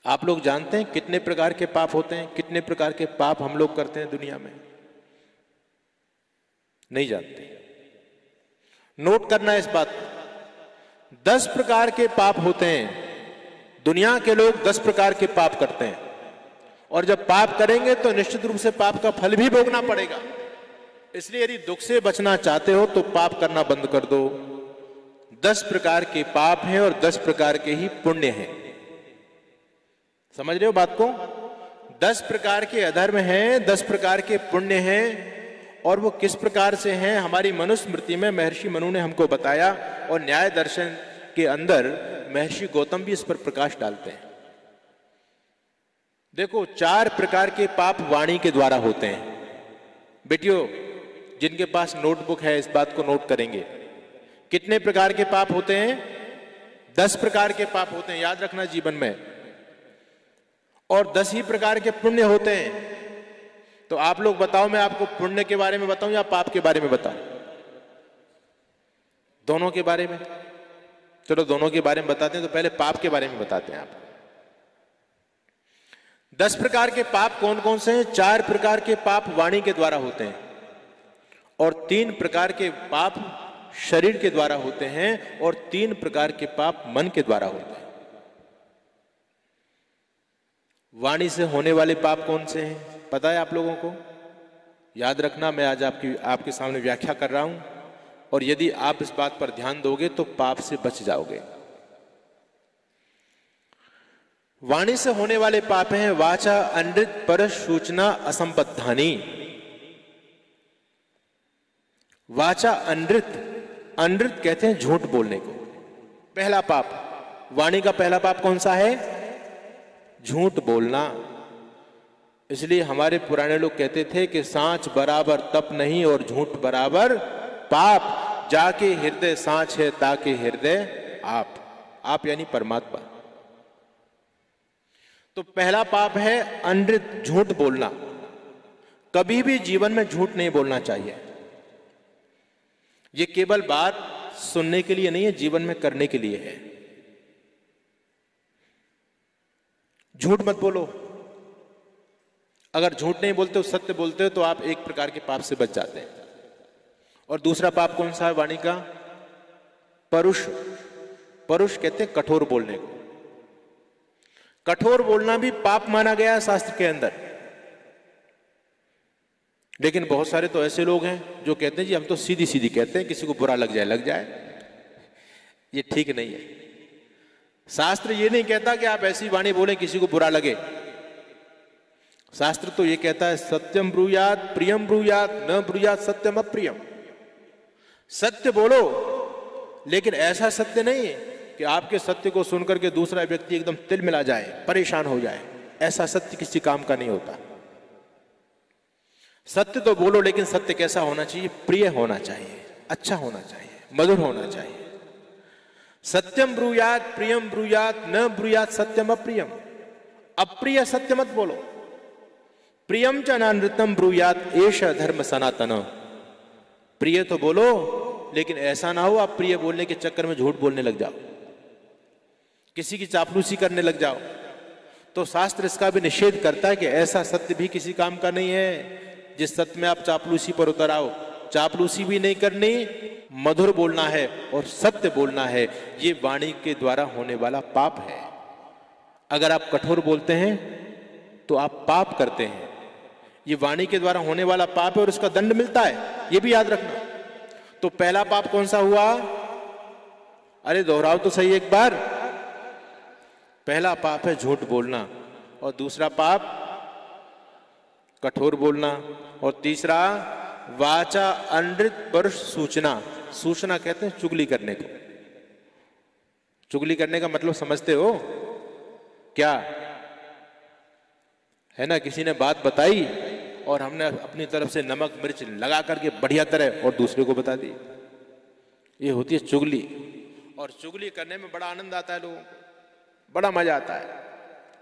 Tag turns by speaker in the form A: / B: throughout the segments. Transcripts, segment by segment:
A: आप लोग जानते हैं कितने प्रकार के पाप होते हैं? कितने प्रकार के पाप हम लोग करते हैं दुनिया में? नहीं जानते। नोट करना इस बात को। 10 प्रकार के पाप होते हैं। दुनिया के लोग 10 प्रकार के पाप करते हैं, और जब पाप करेंगे तो निश्चित रूप से पाप का फल भी भोगना पड़ेगा। इसलिए यदि दुख से बचना चाहते हो तो पाप करना बंद कर दो। 10 प्रकार के पाप हैं और 10 प्रकार के ही पुण्य हैं। समझ रहे हो बात को? 10 प्रकार के अधर्म हैं, 10 प्रकार के पुण्य हैं, और वो किस प्रकार से हैं हमारी मनुस्मृति में महर्षि मनु ने हमको बताया, और न्याय दर्शन के अंदर महर्षि गौतम भी इस पर प्रकाश डालते हैं। देखो, 4 प्रकार के पाप वाणी के द्वारा होते हैं। बेटियों, जिनके पास नोटबुक है इस बात को नोट करेंगे। कितने प्रकार के पाप होते हैं? 10 प्रकार के पाप होते हैं, याद रखना जीवन में। और 10 ही प्रकार के पुण्य होते हैं। तो आप लोग बताओ, मैं आपको पुण्य के बारे में बताऊं या पाप के बारे में बताऊं? दोनों के बारे में। चलो दोनों के बारे में बताते हैं। तो पहले पाप के बारे में बताते हैं आपको। 10 प्रकार के पाप कौन कौन से हैं? 4 प्रकार के पाप वाणी के द्वारा होते हैं, और 3 प्रकार के पाप शरीर के द्वारा होते हैं, और 3 प्रकार के पाप मन के द्वारा होते हैं। वाणी से होने वाले पाप कौन से हैं पता है आप लोगों को? याद रखना, मैं आज आपके सामने व्याख्या कर रहा हूं, और यदि आप इस बात पर ध्यान दोगे तो पाप से बच जाओगे। वाणी से होने वाले पाप हैं वाचा अनृत पर सूचना असंबद्धानी। वाचा अनृत, अनृत कहते हैं झूठ बोलने को। पहला पाप, वाणी का पहला पाप कौन सा है? झूठ बोलना। इसलिए हमारे पुराने लोग कहते थे कि सांच बराबर तप नहीं और झूठ बराबर पाप, जाके हृदय सांच है ताके हृदय आप यानी परमात्मा। तो पहला पाप है अनृत, झूठ बोलना। कभी भी जीवन में झूठ नहीं बोलना चाहिए। ये केवल बात सुनने के लिए नहीं है, जीवन में करने के लिए है। झूठ मत बोलो। अगर झूठ नहीं बोलते हो, सत्य बोलते हो, तो आप एक प्रकार के पाप से बच जाते हैं। और दूसरा पाप कौन सा है वाणी का? परुष। परुष कहते हैं कठोर बोलने को। कठोर बोलना भी पाप माना गया है शास्त्र के अंदर। लेकिन बहुत सारे तो ऐसे लोग हैं जो कहते हैं जी हम तो सीधी सीधी कहते हैं, किसी को बुरा लग जाए लग जाए। ये ठीक नहीं है। शास्त्र ये नहीं कहता कि आप ऐसी वाणी बोलें किसी को बुरा लगे। शास्त्र तो ये कहता है सत्यम ब्रूयात प्रियम ब्रूयात न ब्रूयात सत्यम अप्रियम। सत्य बोलो, लेकिन ऐसा सत्य नहीं कि आपके सत्य को सुनकर के दूसरा व्यक्ति एकदम तिल मिला जाए, परेशान हो जाए। ऐसा सत्य किसी काम का नहीं होता। सत्य तो बोलो, लेकिन सत्य कैसा होना चाहिए? प्रिय होना चाहिए, अच्छा होना चाहिए, मधुर होना चाहिए। सत्यम ब्रूयात प्रियम ब्रूयात न ब्रूयात सत्यम अप्रियम। अप्रिय सत्य मत बोलो। प्रियम च नानृतम ब्रूयात एष धर्म सनातन। प्रिय तो बोलो, लेकिन ऐसा ना हो आप प्रिय बोलने के चक्कर में झूठ बोलने लग जाओ, किसी की चापलूसी करने लग जाओ। तो शास्त्र इसका भी निषेध करता है कि ऐसा सत्य भी किसी काम का नहीं है जिस सत्य में आप चापलूसी पर उतर आओ। चापलूसी भी नहीं करनी, मधुर बोलना है और सत्य बोलना है। ये वाणी के द्वारा होने वाला पाप है। अगर आप कठोर बोलते हैं तो आप पाप करते हैं। ये वाणी के द्वारा होने वाला पाप है और इसका दंड मिलता है, ये भी याद रखना। तो पहला पाप कौन सा हुआ? अरे दोहराओ तो सही एक बार। पहला पाप है झूठ बोलना, और दूसरा पाप कठोर बोलना, और तीसरा वाचा अनृत पर सूचना। सूचना कहते हैं चुगली करने को। चुगली करने का मतलब समझते हो क्या? है ना, किसी ने बात बताई और हमने अपनी तरफ से नमक मिर्च लगा करके बढ़िया तरह और दूसरे को बता दी। ये होती है चुगली। और चुगली करने में बड़ा आनंद आता है लोगों को, बड़ा मजा आता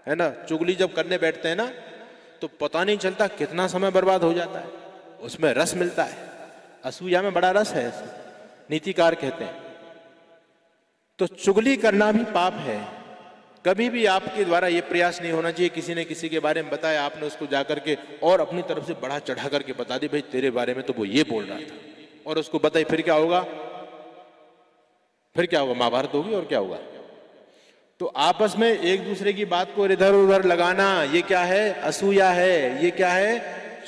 A: है ना। चुगली जब करने बैठते हैं ना तो पता नहीं चलता कितना समय बर्बाद हो जाता है, उसमें रस मिलता है। असूया में बड़ा रस है, नीतिकार कहते हैं। तो चुगली करना भी पाप है, कभी भी आपके द्वारा ये प्रयास नहीं होना चाहिए किसी ने किसी के बारे में बताया, आपने उसको जाकर के और अपनी तरफ से बढ़ा चढ़ा करके बता दी, भाई तेरे बारे में तो वो ये बोल रहा था, और उसको बताई, फिर क्या होगा? फिर क्या होगा? महाभारत होगी और क्या होगा? तो आपस में एक दूसरे की बात को इधर उधर लगाना, ये क्या है? असूया है। ये क्या है?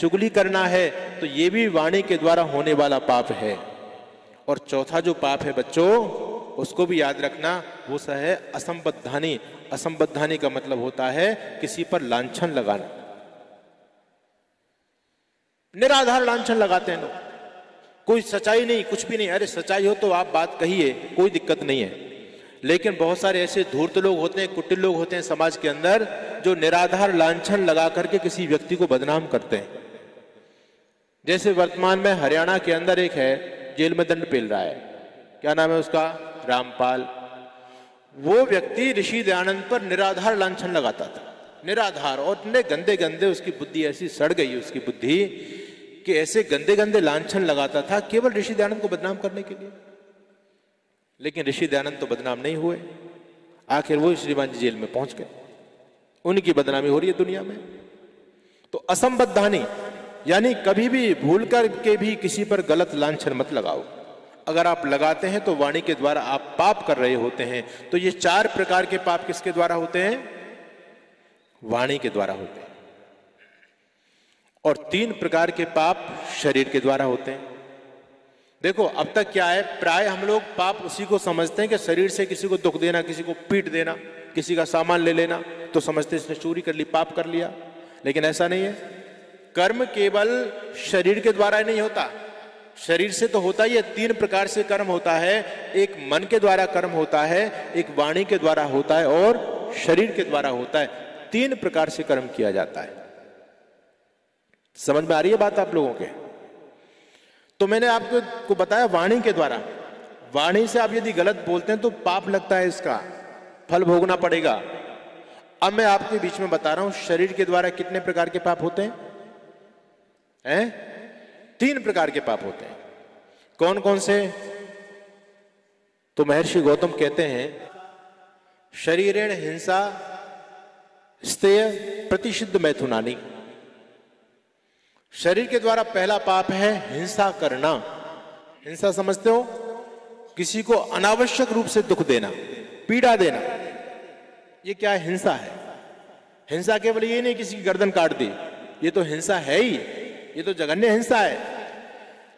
A: चुगली करना है। तो ये भी वाणी के द्वारा होने वाला पाप है। और चौथा जो पाप है बच्चों, उसको भी याद रखना, वो सा है असंबद्धानी। असंबद्धानी का मतलब होता है किसी पर लांछन लगाना, निराधार लांछन लगाते हैं लोग, कोई सच्चाई नहीं, कुछ भी नहीं। अरे सच्चाई हो तो आप बात कहिए, कोई दिक्कत नहीं है। लेकिन बहुत सारे ऐसे धूर्त लोग होते हैं, कुटिल लोग होते हैं समाज के अंदर, जो निराधार लांछन लगा करके किसी व्यक्ति को बदनाम करते हैं। जैसे वर्तमान में हरियाणा के अंदर एक है, जेल में दंड पेल रहा है, क्या नाम है उसका? रामपाल। वो व्यक्ति ऋषि दयानंद पर निराधार लांछन लगाता था, निराधार, और इतने गंदे गंदे, उसकी बुद्धि ऐसी सड़ गई उसकी बुद्धि कि ऐसे गंदे गंदे लांछन लगाता था केवल ऋषि दयानंद को बदनाम करने के लिए। लेकिन ऋषि दयानंद तो बदनाम नहीं हुए, आखिर वो श्रीमान जी जेल में पहुंच गए, उनकी बदनामी हो रही है दुनिया में। तो असंबद्धानी यानी कभी भी भूल कर के भी किसी पर गलत लांछन मत लगाओ। अगर आप लगाते हैं तो वाणी के द्वारा आप पाप कर रहे होते हैं। तो ये 4 प्रकार के पाप किसके द्वारा होते हैं? वाणी के द्वारा होते हैं। और 3 प्रकार के पाप शरीर के द्वारा होते हैं। देखो अब तक क्या है, प्राय हम लोग पाप उसी को समझते हैं कि शरीर से किसी को दुख देना, किसी को पीट देना, किसी का सामान ले लेना, तो समझते इसने चोरी कर ली, पाप कर लिया। लेकिन ऐसा नहीं है। कर्म केवल शरीर के द्वारा नहीं होता, शरीर से तो होता ही है। 3 प्रकार से कर्म होता है। एक मन के द्वारा कर्म होता है, एक वाणी के द्वारा होता है, और शरीर के द्वारा होता है। 3 प्रकार से कर्म किया जाता है। समझ में आ रही है बात आप लोगों के? तो मैंने आपको बताया वाणी के द्वारा। वाणी से आप यदि गलत बोलते हैं तो पाप लगता है, इसका फल भोगना पड़ेगा। अब मैं आपके बीच में बता रहा हूं शरीर के द्वारा कितने प्रकार के पाप होते हैं? 3 प्रकार के पाप होते हैं। कौन कौन से? तो महर्षि गौतम कहते हैं, शरीरेण हिंसा स्तेय प्रतिषिद्ध मैथुनानी। शरीर के द्वारा पहला पाप है हिंसा करना। हिंसा समझते हो? किसी को अनावश्यक रूप से दुख देना, पीड़ा देना, ये क्या है? हिंसा है। हिंसा केवल ये नहीं किसी की गर्दन काट दी, ये तो हिंसा है ही, ये तो जघन्य हिंसा है।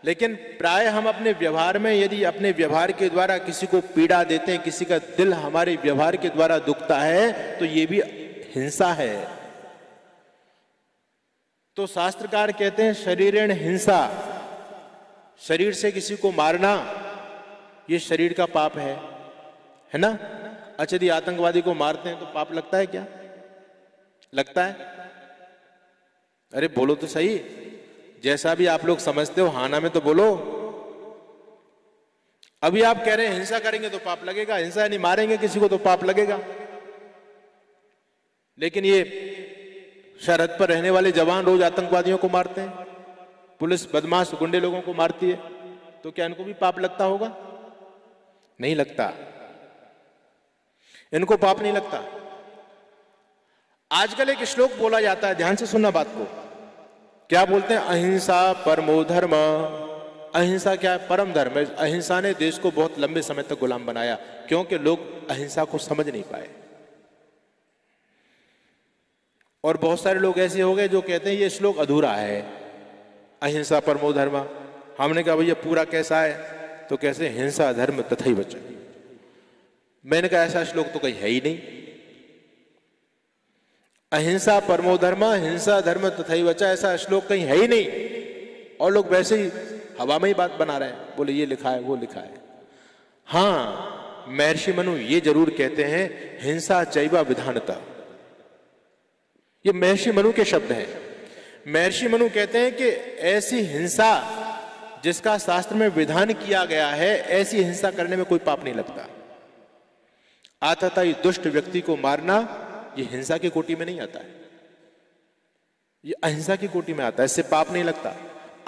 A: लेकिन प्राय हम अपने व्यवहार में यदि अपने व्यवहार के द्वारा किसी को पीड़ा देते हैं, किसी का दिल हमारे व्यवहार के द्वारा दुखता है, तो ये भी हिंसा है। तो शास्त्रकार कहते हैं शरीरेण हिंसा, शरीर से किसी को मारना, ये शरीर का पाप है ना? अच्छा यदि आतंकवादी को मारते हैं तो पाप लगता है क्या? लगता है? अरे बोलो तो सही, जैसा भी आप लोग समझते हो हाना में तो बोलो। अभी आप कह रहे हैं हिंसा करेंगे तो पाप लगेगा, हिंसा यानी मारेंगे किसी को तो पाप लगेगा। लेकिन ये सरहद पर रहने वाले जवान रोज आतंकवादियों को मारते हैं, पुलिस बदमाश गुंडे लोगों को मारती है, तो क्या इनको भी पाप लगता होगा? नहीं लगता, इनको पाप नहीं लगता। आजकल एक श्लोक बोला जाता है, ध्यान से सुनना बात को। क्या बोलते हैं? अहिंसा परमो धर्म। अहिंसा क्या है? परम धर्म है। अहिंसा ने देश को बहुत लंबे समय तक गुलाम बनाया, क्योंकि लोग अहिंसा को समझ नहीं पाए। और बहुत सारे लोग ऐसे हो गए जो कहते हैं ये श्लोक अधूरा है, अहिंसा परमो धर्म। हमने कहा भैया पूरा कैसा है? तो कैसे? हिंसा धर्म तथैव च। मैंने कहा ऐसा श्लोक तो कहीं है ही नहीं। अहिंसा परमो धर्म, हिंसा धर्म तथैव च, ऐसा श्लोक कहीं है ही नहीं। और लोग वैसे ही हवा में ही बात बना रहे हैं, बोले ये लिखा है वो लिखा है। हाँ, महर्षि मनु ये जरूर कहते हैं हिंसा चैव विधानता। ये महर्षि मनु के शब्द हैं। महर्षि मनु कहते हैं कि ऐसी हिंसा जिसका शास्त्र में विधान किया गया है, ऐसी हिंसा करने में कोई पाप नहीं लगता। आतताई दुष्ट व्यक्ति को मारना ये हिंसा की कोटि में नहीं आता है, ये अहिंसा की कोटि में आता है, इससे पाप नहीं लगता।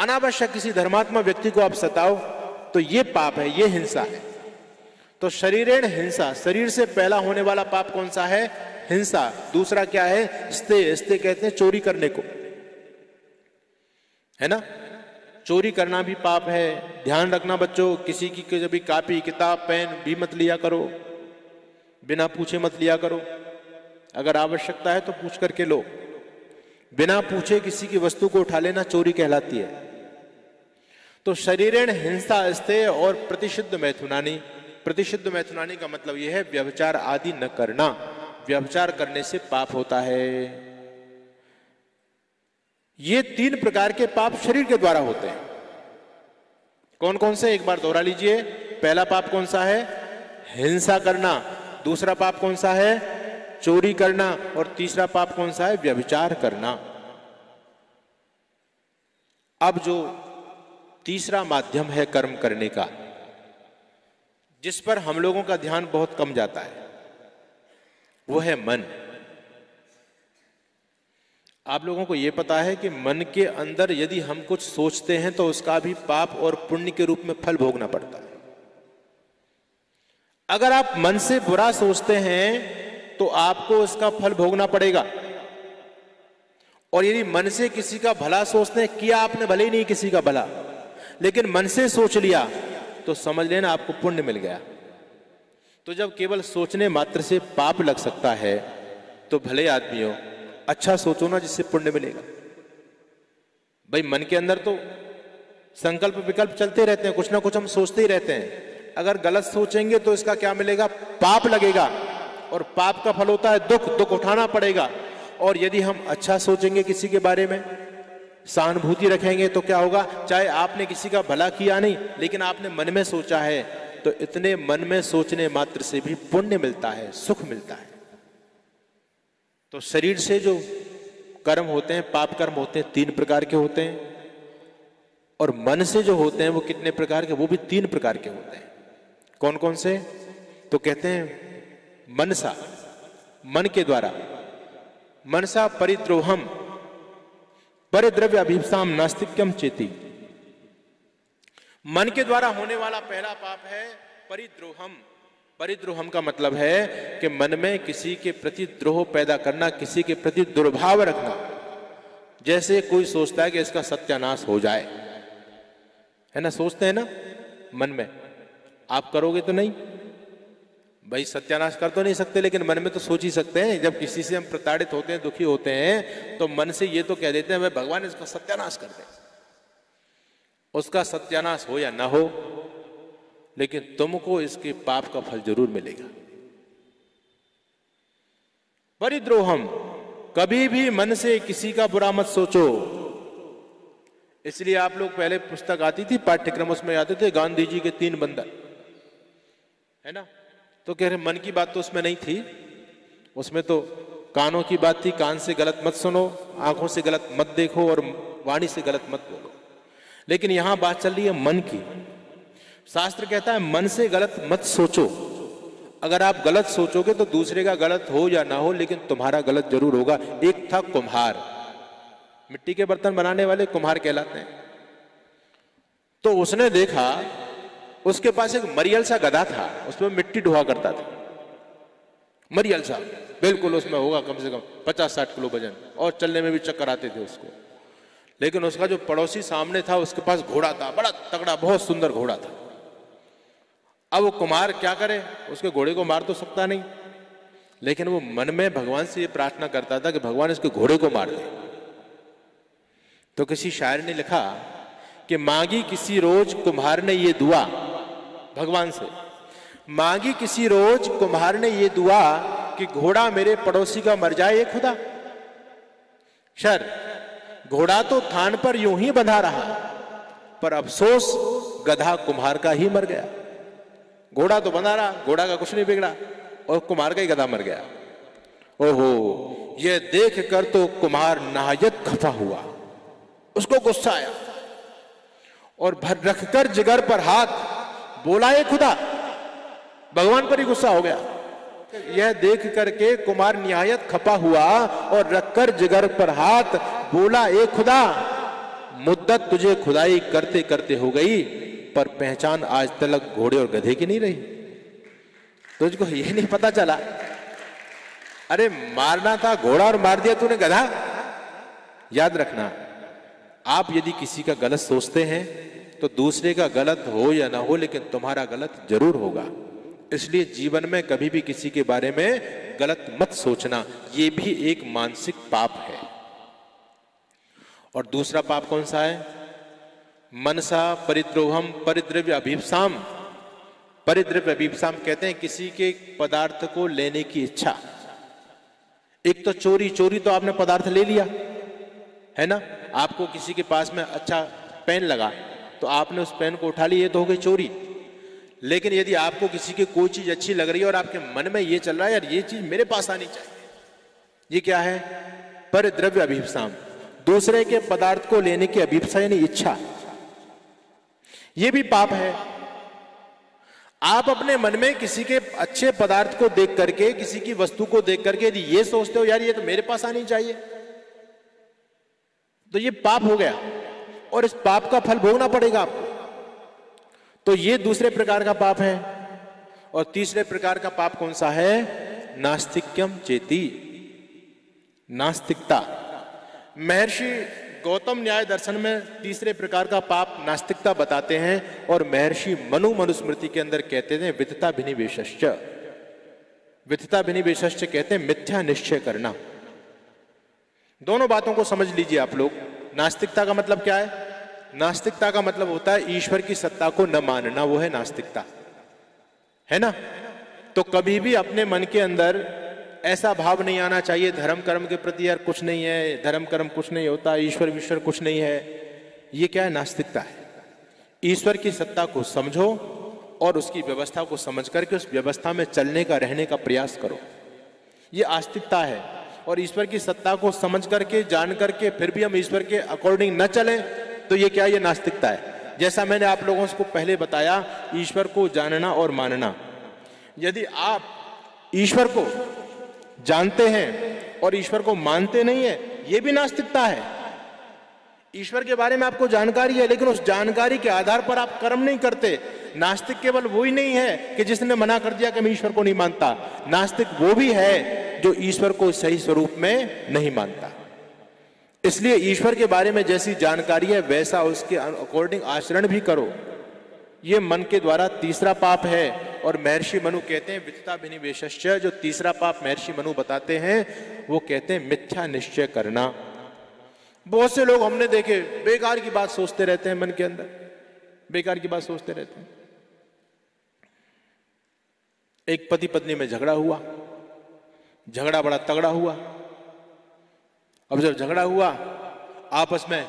A: अनावश्यक किसी धर्मात्मा व्यक्ति को आप सताओ तो ये पाप है, ये हिंसा है। तो शरीरेण हिंसा, शरीर से पहला होने वाला पाप कौन सा है? हिंसा। दूसरा क्या है? स्ते, स्ते कहते हैं चोरी करने को, है ना? चोरी करना भी पाप है। ध्यान रखना बच्चों, किसी की कभी कॉपी किताब पेन भी मत लिया करो, बिना पूछे मत लिया करो। अगर आवश्यकता है तो पूछ करके लो। बिना पूछे किसी की वस्तु को उठा लेना चोरी कहलाती है। तो शरीरेण हिंसा स्ते और प्रतिषिद्ध मैथुनानी। प्रतिषिद्ध मैथुनानी का मतलब यह है व्यभिचार आदि न करना। व्यभिचार करने से पाप होता है। ये 3 प्रकार के पाप शरीर के द्वारा होते हैं। कौन कौन से? एक बार दोहरा लीजिए। पहला पाप कौन सा है? हिंसा करना। दूसरा पाप कौन सा है? चोरी करना। और तीसरा पाप कौन सा है? व्यभिचार करना। अब जो तीसरा माध्यम है कर्म करने का, जिस पर हम लोगों का ध्यान बहुत कम जाता है, वो है मन। आप लोगों को यह पता है कि मन के अंदर यदि हम कुछ सोचते हैं तो उसका भी पाप और पुण्य के रूप में फल भोगना पड़ता है। अगर आप मन से बुरा सोचते हैं तो आपको उसका फल भोगना पड़ेगा, और यदि मन से किसी का भला सोचते हैं, किया आपने भले ही नहीं किसी का भला, लेकिन मन से सोच लिया, तो समझ लेना आपको पुण्य मिल गया। तो जब केवल सोचने मात्र से पाप लग सकता है, तो भले आदमी हो, अच्छा सोचो ना जिससे पुण्य मिलेगा। भाई मन के अंदर तो संकल्प विकल्प चलते रहते हैं, कुछ ना कुछ हम सोचते ही रहते हैं। अगर गलत सोचेंगे तो इसका क्या मिलेगा? पाप लगेगा, और पाप का फल होता है दुख। दुख उठाना पड़ेगा। और यदि हम अच्छा सोचेंगे किसी के बारे में, सहानुभूति रखेंगे, तो क्या होगा? चाहे आपने किसी का भला किया नहीं, लेकिन आपने मन में सोचा है, तो इतने मन में सोचने मात्र से भी पुण्य मिलता है, सुख मिलता है। तो शरीर से जो कर्म होते हैं, पाप कर्म होते हैं, 3 प्रकार के होते हैं। और मन से जो होते हैं वो कितने प्रकार के? वो भी 3 प्रकार के होते हैं। कौन कौन से? तो कहते हैं मनसा, मन के द्वारा। मनसा परिद्रोहम परिद्रव्य अभिप्साम नास्तिक्यम चेति। मन के द्वारा होने वाला पहला पाप है परिद्रोहम। परिद्रोहम का मतलब है कि मन में किसी के प्रति द्रोह पैदा करना, किसी के प्रति दुर्भाव रखना। जैसे कोई सोचता है कि इसका सत्यानाश हो जाए, है ना? सोचते हैं ना मन में। आप करोगे तो नहीं भाई, सत्यानाश कर तो नहीं सकते, लेकिन मन में तो सोच ही सकते हैं। जब किसी से हम प्रताड़ित होते हैं, दुखी होते हैं, तो मन से ये तो कह देते हैं भाई भगवान इसका सत्यानाश कर दे। उसका सत्यानाश हो या ना हो, लेकिन तुमको इसके पाप का फल जरूर मिलेगा। परिद्रोहम, कभी भी मन से किसी का बुरा मत सोचो। इसलिए आप लोग, पहले पुस्तक आती थी पाठ्यक्रम, उसमें आते थे गांधी जी के 3 बंदर, है ना? तो कह रहे मन की बात तो उसमें नहीं थी, उसमें तो कानों की बात थी। कान से गलत मत सुनो, आंखों से गलत मत देखो, और वाणी से गलत मत बोलो। लेकिन यहां बात चल रही है मन की। शास्त्र कहता है मन से गलत मत सोचो। अगर आप गलत सोचोगे तो दूसरे का गलत हो या ना हो, लेकिन तुम्हारा गलत जरूर होगा। एक था कुम्हार, मिट्टी के बर्तन बनाने वाले कुम्हार कहलाते हैं। तो उसने देखा, उसके पास एक मरियल सा गधा था, उसमें मिट्टी ढोआ करता था। मरियल सा बिल्कुल, उसमें होगा कम से कम 50-60 किलो वजन, और चलने में भी चक्कर आते थे उसको। लेकिन उसका जो पड़ोसी सामने था, उसके पास घोड़ा था, बड़ा तगड़ा, बहुत सुंदर घोड़ा था। अब वो कुम्हार क्या करे? उसके घोड़े को मार तो सकता नहीं, लेकिन वो मन में भगवान से ये प्रार्थना करता था कि भगवान इसके घोड़े को मार दे। तो किसी शायर ने लिखा कि मांगी किसी रोज कुम्हार ने ये दुआ भगवान से, मांगी किसी रोज कुम्हार ने ये दुआ कि घोड़ा मेरे पड़ोसी का मर जाए ये खुदा। शर, घोड़ा तो थान पर यूं ही बंधा रहा, पर अफसोस गधा कुम्हार का ही मर गया। घोड़ा तो बंधा रहा, घोड़ा का कुछ नहीं बिगड़ा, और कुम्हार का ही गधा मर गया। ओहो, ये देख कर तो कुम्हार नहायत खफा हुआ, उसको गुस्सा आया, और भर रखकर जिगर पर हाथ बोला ये खुदा। भगवान पर ही गुस्सा हो गया। यह देख करके कुमार निहायत खपा हुआ और रखकर जिगर पर हाथ बोला ए खुदा, मुद्दत तुझे खुदाई करते करते हो गई, पर पहचान आज तक घोड़े और गधे की नहीं रही। तुझको ये नहीं पता चला? अरे मारना था घोड़ा और मार दिया तूने गधा। याद रखना, आप यदि किसी का गलत सोचते हैं तो दूसरे का गलत हो या ना हो, लेकिन तुम्हारा गलत जरूर होगा। इसलिए जीवन में कभी भी किसी के बारे में गलत मत सोचना, ये भी एक मानसिक पाप है। और दूसरा पाप कौन सा है? मनसा परिद्रोहम परिद्रव्य अभीप्साम। परिद्रव्य अभीप्साम कहते हैं किसी के पदार्थ को लेने की इच्छा। एक तो चोरी, चोरी तो आपने पदार्थ ले लिया है ना। आपको किसी के पास में अच्छा पेन लगा तो आपने उस पेन को उठा लिया, ये तो हो गई चोरी। लेकिन यदि आपको किसी की कोई चीज अच्छी लग रही है और आपके मन में ये चल रहा है यार ये चीज मेरे पास आनी चाहिए, ये क्या है? परिद्रव्य अभीप्साम, दूसरे के पदार्थ को लेने की अभीप्सा यानी इच्छा, ये भी पाप है। आप अपने मन में किसी के अच्छे पदार्थ को देख करके, किसी की वस्तु को देख करके यदि ये सोचते हो यार ये तो मेरे पास आनी चाहिए, तो ये पाप हो गया और इस पाप का फल भोगना पड़ेगा आपको। तो ये दूसरे प्रकार का पाप है। और तीसरे प्रकार का पाप कौन सा है? नास्तिक्यम चेति, नास्तिकता। महर्षि गौतम न्याय दर्शन में तीसरे प्रकार का पाप नास्तिकता बताते हैं। और महर्षि मनु मनुस्मृति के अंदर कहते हैं वितता भिनिवेशश्च। वितता भिनिवेशश्च कहते हैं मिथ्या निश्चय करना। दोनों बातों को समझ लीजिए आप लोग। नास्तिकता का मतलब क्या है? नास्तिकता का मतलब होता है ईश्वर की सत्ता को न मानना, वो है नास्तिकता, है ना। तो कभी भी अपने मन के अंदर ऐसा भाव नहीं आना चाहिए धर्म कर्म के प्रति यार कुछ नहीं है, धर्म कर्म कुछ नहीं होता, ईश्वर विश्वर कुछ नहीं है। ये क्या है? नास्तिकता है। ईश्वर की सत्ता को समझो और उसकी व्यवस्था को समझ करके उस व्यवस्था में चलने का, रहने का प्रयास करो, ये आस्तिकता है। और ईश्वर की सत्ता को समझ करके, जान करके फिर भी हम ईश्वर के अकॉर्डिंग न चलें तो ये क्या? ये नास्तिकता है। जैसा मैंने आप लोगों को पहले बताया, ईश्वर को जानना और मानना। यदि आप ईश्वर को जानते हैं और ईश्वर को मानते नहीं है, ये भी नास्तिकता है। ईश्वर के बारे में आपको जानकारी है लेकिन उस जानकारी के आधार पर आप कर्म नहीं करते। नास्तिक केवल वो ही नहीं है कि जिसने मना कर दिया कि मैं ईश्वर को नहीं मानता। नास्तिक वो भी है जो ईश्वर को सही स्वरूप में नहीं मानता। इसलिए ईश्वर के बारे में जैसी जानकारी है वैसा उसके अकॉर्डिंग आचरण भी करो। ये मन के द्वारा तीसरा पाप है। और महर्षि मनु कहते हैं वितता भिनिवेशश्च, जो तीसरा पाप महर्षि मनु बताते हैं वो कहते हैं मिथ्या निश्चय करना। बहुत से लोग हमने देखे बेकार की बात सोचते रहते हैं, मन के अंदर बेकार की बात सोचते रहते हैं। एक पति पत्नी में झगड़ा हुआ, झगड़ा बड़ा तगड़ा हुआ। अब जब झगड़ा हुआ आपस में